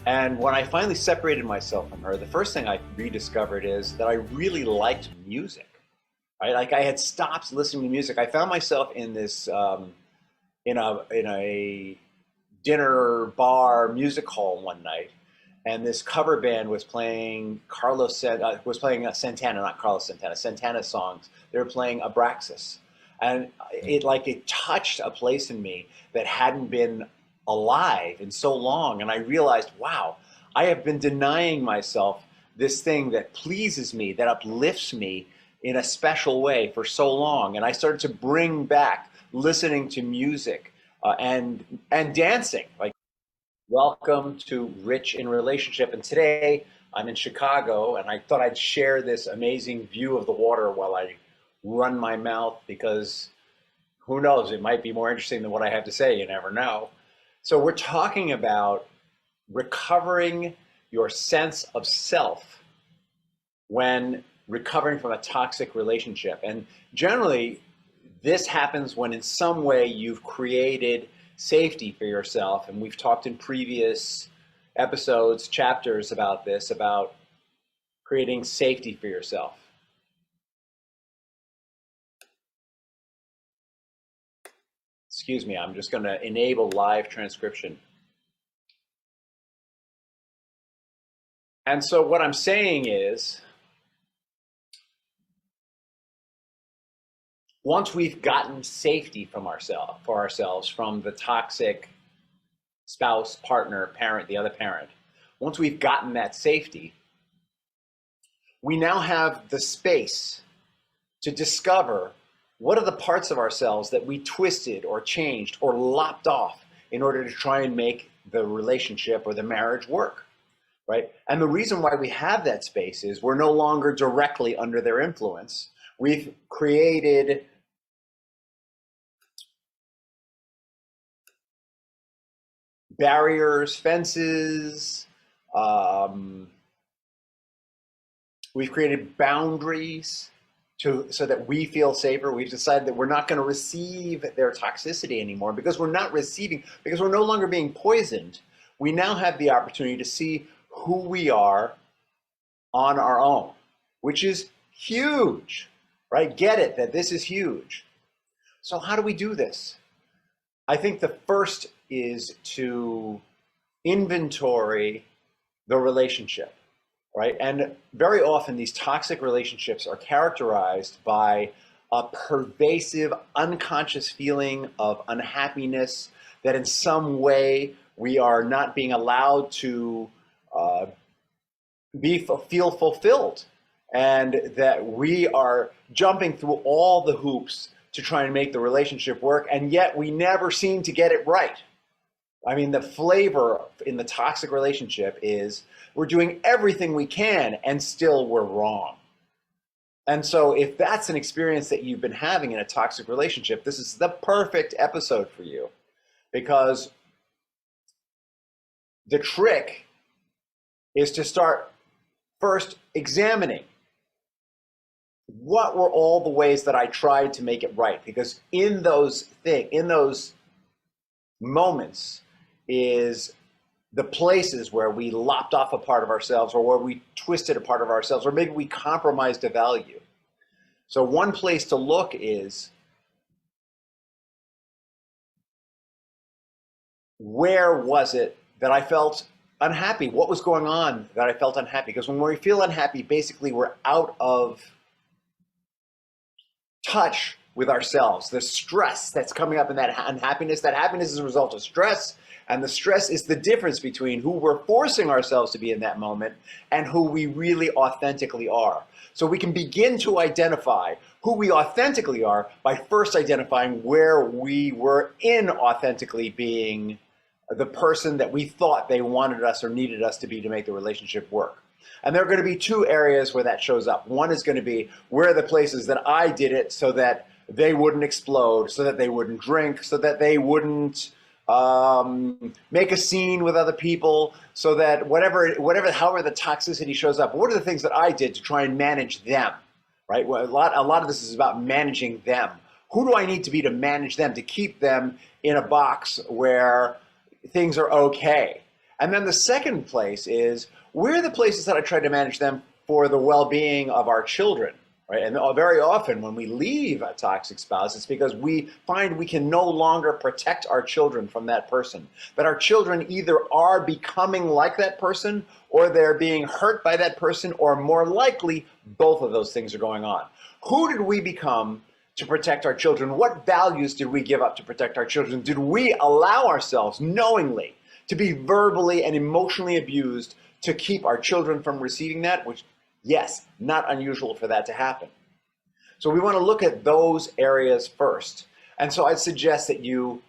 And when I finally separated myself from her, the first thing I rediscovered is that I really liked music. Right? Like I had stopped listening to music. I found myself in this in a dinner bar music hall one night, and this cover band was playing Santana, not Carlos Santana, Santana songs. They were playing Abraxas, and it touched a place in me that hadn't been alive in so long, and I realized, wow, I have been denying myself this thing that pleases me, that uplifts me in a special way for so long, and I started to bring back listening to music and dancing. Like, welcome to Rich in Relationship. And today I'm in Chicago, and I thought I'd share this amazing view of the water while I run my mouth, because who knows, it might be more interesting than what I have to say. You never know. So we're talking about recovering your sense of self when recovering from a toxic relationship. And generally, this happens when in some way you've created safety for yourself. And we've talked in previous episodes, chapters about this, about creating safety for yourself. Excuse me, I'm just going to enable live transcription. And so what I'm saying is, once we've gotten safety from ourselves from the toxic spouse, partner, parent, the other parent, once we've gotten that safety, we now have the space to discover what are the parts of ourselves that we twisted or changed or lopped off in order to try and make the relationship or the marriage work, right? And the reason why we have that space is we're no longer directly under their influence. We've created barriers, fences, we've created boundaries so that we feel safer. We've decided that we're not going to receive their toxicity anymore because we're no longer being poisoned. We now have the opportunity to see who we are on our own, which is huge, right? Get it, that this is huge. So how do we do this? I think the first is to inventory the relationship, right? And very often these toxic relationships are characterized by a pervasive, unconscious feeling of unhappiness, that in some way we are not being allowed to feel fulfilled, and that we are jumping through all the hoops to try and make the relationship work, and yet we never seem to get it right. I mean, the flavor in the toxic relationship is we're doing everything we can and still we're wrong. And so if that's an experience that you've been having in a toxic relationship, this is the perfect episode for you, because the trick is to start first examining what were all the ways that I tried to make it right. Because in those moments is the places where we lopped off a part of ourselves, or where we twisted a part of ourselves, or maybe we compromised a value. So one place to look is, where was it that I felt unhappy? What was going on that I felt unhappy? Because when we feel unhappy, basically we're out of touch with ourselves. The stress that's coming up in that unhappiness, that happiness is a result of stress, and the stress is the difference between who we're forcing ourselves to be in that moment and who we really authentically are. So we can begin to identify who we authentically are by first identifying where we were inauthentically being the person that we thought they wanted us or needed us to be to make the relationship work. And there are going to be two areas where that shows up. One is going to be, where are the places that I did it so that they wouldn't explode, so that they wouldn't drink, so that they wouldn't make a scene with other people, so that however the toxicity shows up, what are the things that I did to try and manage them, right? Well, a lot of this is about managing them. Who do I need to be to manage them, to keep them in a box where things are okay? And then the second place is, where are the places that I try to manage them for the well-being of our children, right? And very often when we leave a toxic spouse, it's because we find we can no longer protect our children from that person. That our children either are becoming like that person, or they're being hurt by that person, or more likely, both of those things are going on. Who did we become to protect our children? What values did we give up to protect our children? Did we allow ourselves knowingly to be verbally and emotionally abused to keep our children from receiving that? Which, yes, not unusual for that to happen. So we want to look at those areas first. And so I'd suggest that you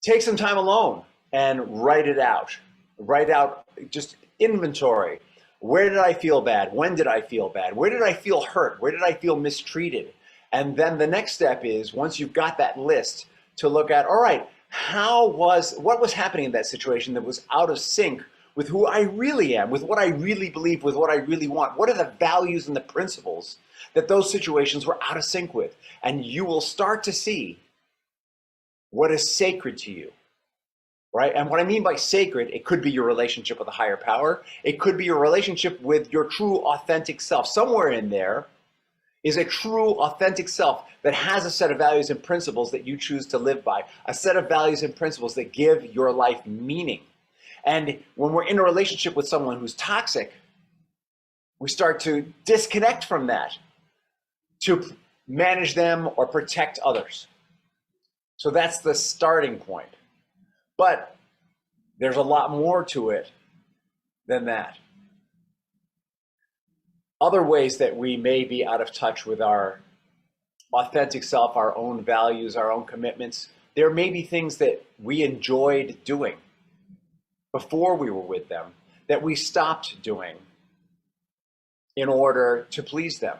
take some time alone and write it out. Write out, just inventory. Where did I feel bad? When did I feel bad? Where did I feel hurt? Where did I feel mistreated? And then the next step is, once you've got that list, to look at, all right, what was happening in that situation that was out of sync with who I really am, with what I really believe, with what I really want? What are the values and the principles that those situations were out of sync with? And you will start to see what is sacred to you, right? And what I mean by sacred, it could be your relationship with a higher power. It could be your relationship with your true, authentic self. Somewhere in there is a true, authentic self that has a set of values and principles that you choose to live by, a set of values and principles that give your life meaning. And when we're in a relationship with someone who's toxic, we start to disconnect from that to manage them or protect others. So that's the starting point. But there's a lot more to it than that. Other ways that we may be out of touch with our authentic self, our own values, our own commitments, there may be things that we enjoyed doing before we were with them that we stopped doing in order to please them.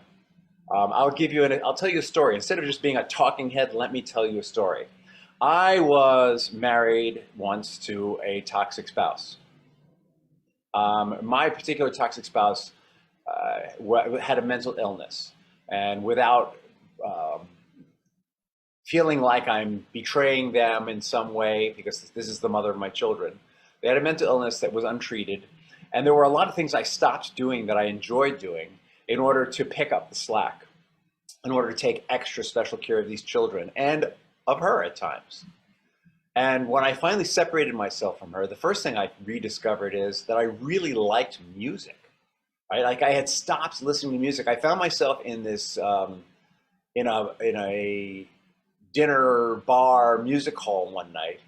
I'll tell you a story. Instead of just being a talking head, let me tell you a story. I was married once to a toxic spouse. My particular toxic spouse had a mental illness, and without feeling like I'm betraying them in some way, because this is the mother of my children, they had a mental illness that was untreated, and there were a lot of things I stopped doing that I enjoyed doing in order to pick up the slack, in order to take extra special care of these children and of her at times. And when I finally separated myself from her, the first thing I rediscovered is that I really liked music. Right? Like, I had stopped listening to music. I found myself in this in a dinner bar music hall one night,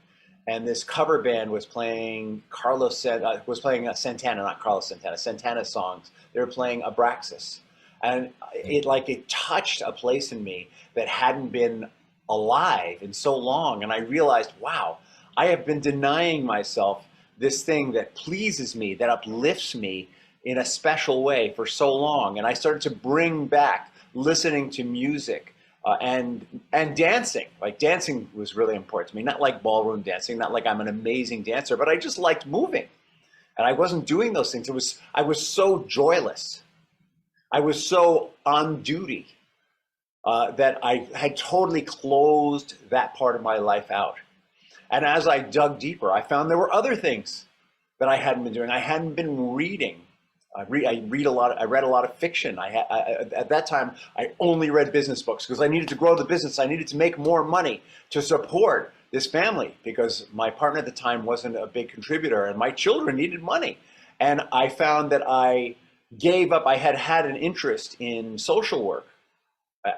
and this cover band was playing Santana, not Carlos Santana, Santana songs. They were playing Abraxas, and it touched a place in me that hadn't been alive in so long. And I realized, wow, I have been denying myself this thing that pleases me, that uplifts me in a special way for so long. And I started to bring back listening to music and dancing. Like, dancing was really important to me, not like ballroom dancing, not like I'm an amazing dancer, but I just liked moving. And I wasn't doing those things. I was so joyless. I was so on duty that I had totally closed that part of my life out. And as I dug deeper, I found there were other things that I hadn't been doing. I hadn't been reading. I read a lot. I read a lot of fiction. At that time, I only read business books because I needed to grow the business. I needed to make more money to support this family, because my partner at the time wasn't a big contributor, and my children needed money. And I found that I gave up. I had an interest in social work.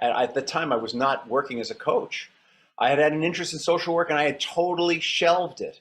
At the time, I was not working as a coach. I had an interest in social work, and I had totally shelved it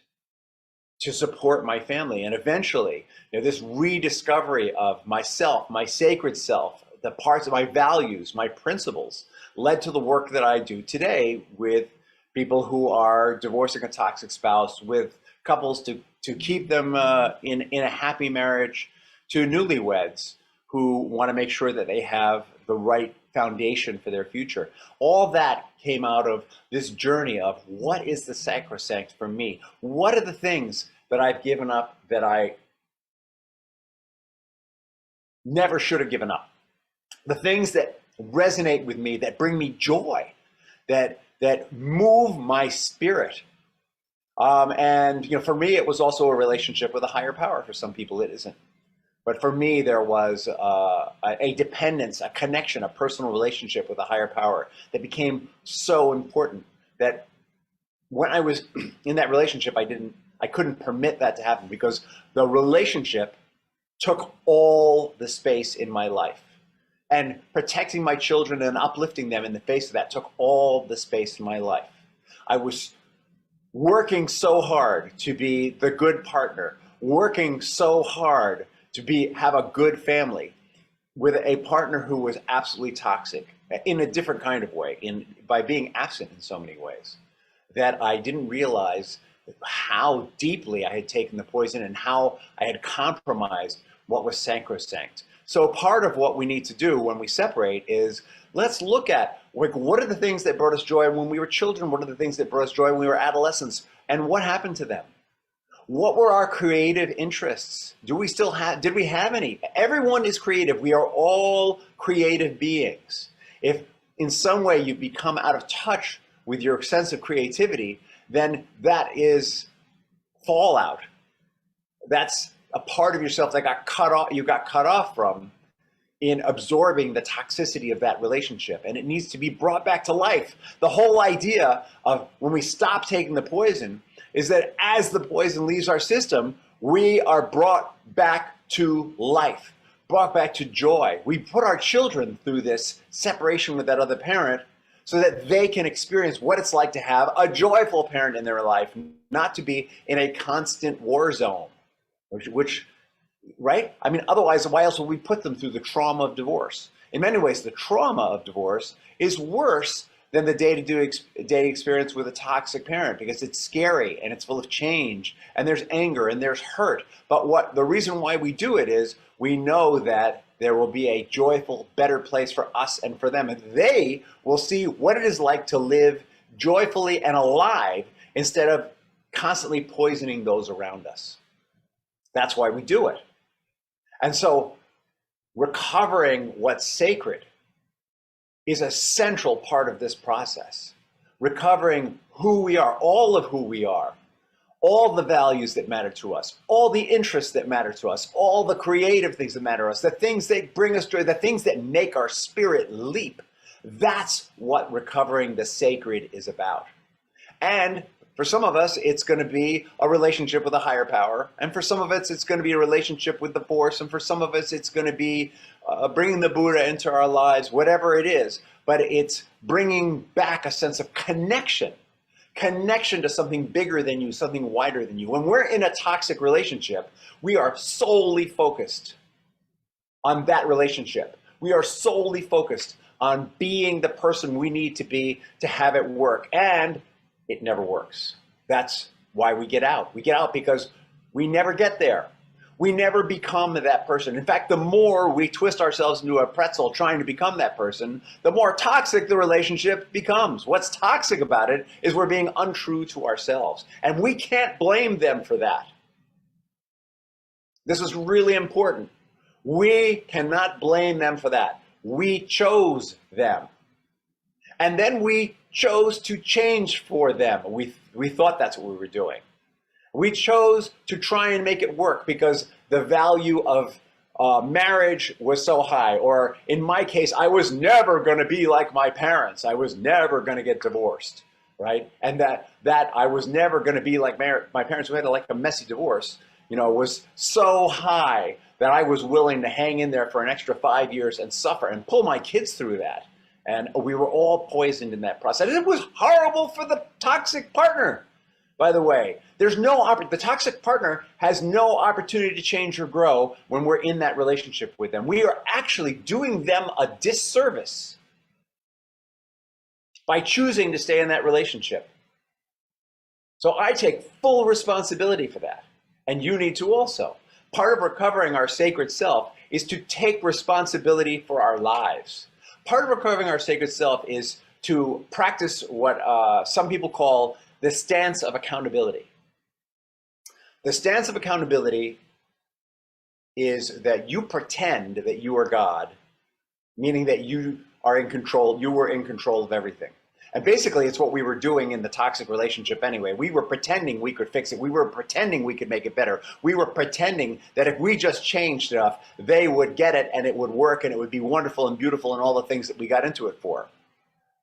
to support my family. And eventually, this rediscovery of myself, my sacred self, the parts of my values, my principles, led to the work that I do today with people who are divorcing a toxic spouse, with couples to keep them in a happy marriage, to newlyweds who want to make sure that they have the right foundation for their future. All that came out of this journey of, what is the sacrosanct for me? What are the things that I've given up that I never should have given up? The things that resonate with me, that bring me joy, that move my spirit. And for me, it was also a relationship with a higher power. For some people, it isn't. But for me, there was a dependence, a connection, a personal relationship with a higher power that became so important that when I was in that relationship, I couldn't permit that to happen because the relationship took all the space in my life. And protecting my children and uplifting them in the face of that took all the space in my life. I was working so hard to be the good partner, working so hard to have a good family with a partner who was absolutely toxic in a different kind of way, by being absent in so many ways, that I didn't realize how deeply I had taken the poison and how I had compromised what was sacrosanct. So part of what we need to do when we separate is let's look at what are the things that brought us joy when we were children, what are the things that brought us joy when we were adolescents, and what happened to them? What were our creative interests? Did we have any? Everyone is creative. We are all creative beings. If in some way you become out of touch with your sense of creativity, then that is fallout. That's a part of yourself that you got cut off from in absorbing the toxicity of that relationship, and it needs to be brought back to life. The whole idea of when we stop taking the poison is that as the poison leaves our system, we are brought back to life, brought back to joy. We put our children through this separation with that other parent so that they can experience what it's like to have a joyful parent in their life, not to be in a constant war zone, which right? I mean, otherwise, why else would we put them through the trauma of divorce? In many ways, the trauma of divorce is worse than the day-to-day experience with a toxic parent because it's scary and it's full of change and there's anger and there's hurt. But the reason why we do it is we know that there will be a joyful, better place for us and for them. And they will see what it is like to live joyfully and alive instead of constantly poisoning those around us. That's why we do it. And so recovering what's sacred is a central part of this process. Recovering who we are, all of who we are, all the values that matter to us, all the interests that matter to us, all the creative things that matter to us, the things that bring us joy, the things that make our spirit leap. That's what recovering the sacred is about. And for some of us, it's going to be a relationship with a higher power. And for some of us, it's going to be a relationship with the Force. And for some of us, it's going to be bringing the Buddha into our lives, whatever it is. But it's bringing back a sense of connection to something bigger than you, something wider than you. When we're in a toxic relationship, we are solely focused on that relationship. We are solely focused on being the person we need to be to have it work. And it never works. That's why we get out. We get out because we never get there. We never become that person. In fact, the more we twist ourselves into a pretzel trying to become that person, the more toxic the relationship becomes. What's toxic about it is we're being untrue to ourselves. And we can't blame them for that. This is really important. We cannot blame them for that. We chose them. And then we chose to change for them. We thought that's what we were doing. We chose to try and make it work because the value of marriage was so high. Or in my case, I was never going to be like my parents. I was never going to get divorced, right? And that I was never going to be like my parents who had like a messy divorce, was so high that I was willing to hang in there for an extra 5 years and suffer and pull my kids through that. And we were all poisoned in that process. And it was horrible for the toxic partner, by the way. The toxic partner has no opportunity to change or grow when we're in that relationship with them. We are actually doing them a disservice by choosing to stay in that relationship. So I take full responsibility for that. And you need to also. Part of recovering our sacred self is to take responsibility for our lives. Part of recovering our sacred self is to practice what some people call the stance of accountability. The stance of accountability is that you pretend that you are God, meaning that you are in control, you were in control of everything. And basically, it's what we were doing in the toxic relationship anyway. We were pretending we could fix it. We were pretending we could make it better. We were pretending that if we just changed enough, they would get it and it would work and it would be wonderful and beautiful and all the things that we got into it for.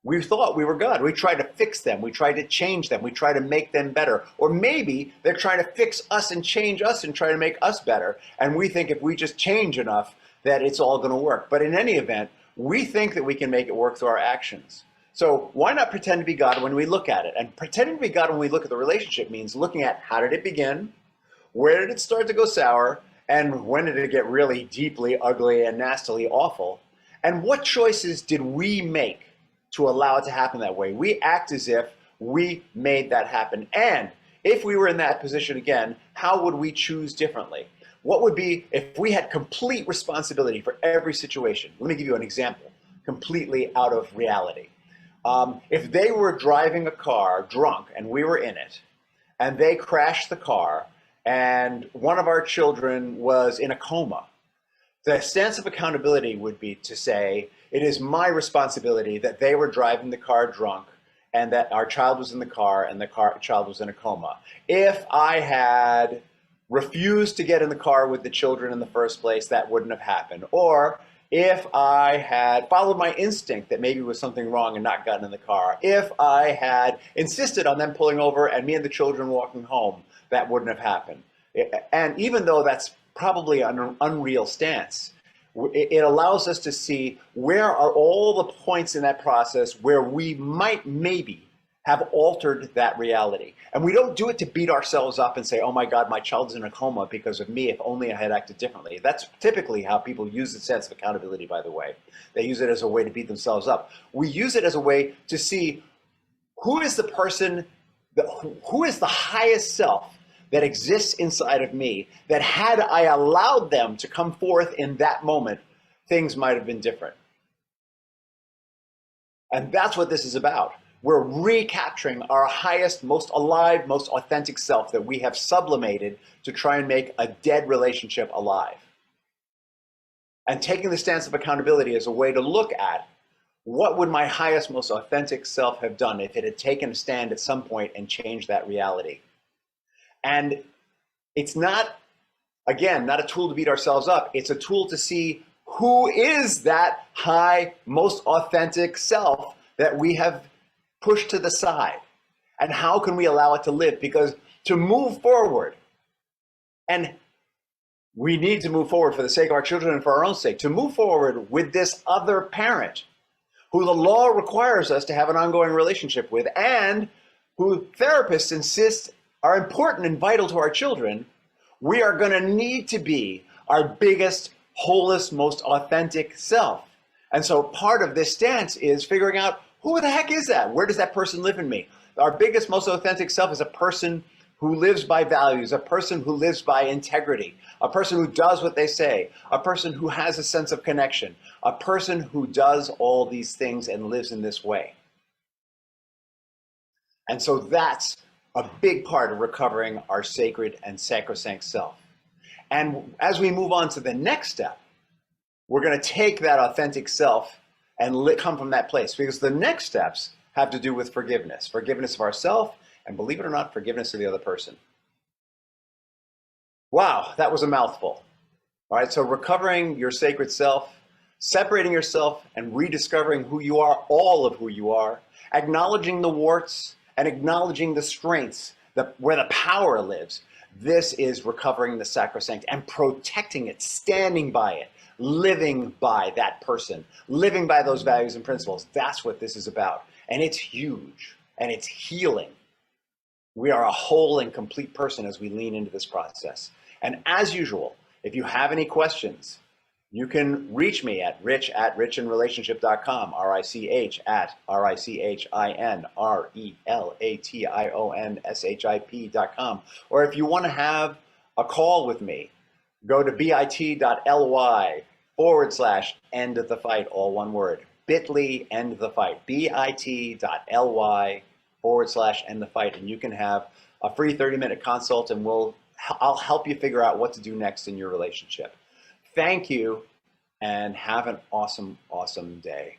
We thought we were God. We tried to fix them. We tried to change them. We tried to make them better. Or maybe they're trying to fix us and change us and try to make us better. And we think if we just change enough that it's all going to work. But in any event, we think that we can make it work through our actions. So why not pretend to be God when we look at it? And pretending to be God when we look at the relationship means looking at how did it begin, where did it start to go sour, and when did it get really deeply ugly and nastily awful, and what choices did we make to allow it to happen that way? We act as if we made that happen. And if we were in that position again, how would we choose differently? What would be if we had complete responsibility for every situation? Let me give you an example, completely out of reality. If they were driving a car drunk and we were in it, and they crashed the car, and one of our children was in a coma, the stance of accountability would be to say, it is my responsibility that they were driving the car drunk and that our child was in the car and the child was in a coma. If I had refused to get in the car with the children in the first place, that wouldn't have happened. Or if I had followed my instinct that maybe was something wrong and not gotten in the car, if I had insisted on them pulling over and me and the children walking home, that wouldn't have happened. And even though that's probably an unreal stance, it allows us to see where are all the points in that process where we might maybe have altered that reality. And we don't do it to beat ourselves up and say, oh my God, my child is in a coma because of me, if only I had acted differently. That's typically how people use the sense of accountability, by the way. They use it as a way to beat themselves up. We use it as a way to see who is the person, who is the highest self that exists inside of me, that had I allowed them to come forth in that moment, things might have been different. And that's what this is about. We're recapturing our highest, most alive, most authentic self that we have sublimated to try and make a dead relationship alive. And taking the stance of accountability as a way to look at what would my highest, most authentic self have done if it had taken a stand at some point and changed that reality. And it's not, again, not a tool to beat ourselves up. It's a tool to see who is that high, most authentic self that we have pushed to the side, and how can we allow it to live? Because to move forward, and we need to move forward for the sake of our children and for our own sake, to move forward with this other parent who the law requires us to have an ongoing relationship with, and who therapists insist are important and vital to our children, we are going to need to be our biggest, wholest, most authentic self. And so part of this stance is figuring out, who the heck is that? Where does that person live in me? Our biggest, most authentic self is a person who lives by values, a person who lives by integrity, a person who does what they say, a person who has a sense of connection, a person who does all these things and lives in this way. And so that's a big part of recovering our sacred and sacrosanct self. And as we move on to the next step, we're going to take that authentic self and come from that place, because the next steps have to do with forgiveness of ourselves, and believe it or not, forgiveness of the other person. Wow, that was a mouthful. All right, so recovering your sacred self, separating yourself and rediscovering who you are, all of who you are, acknowledging the warts and acknowledging the strengths, where the power lives. This is recovering the sacrosanct and protecting it, standing by it, living by that person, living by those values and principles. That's what this is about. And it's huge, and it's healing. We are a whole and complete person as we lean into this process. And as usual, if you have any questions, you can reach me at rich@richinrelationship.com, RICH@RICHINRELATIONSHIP.com. Or if you want to have a call with me, go to bit.ly/end of the fight, all one word. bit.ly end the fight. bit.ly/end the fight. And you can have a free 30-minute consult, and I'll help you figure out what to do next in your relationship. Thank you, and have an awesome, awesome day.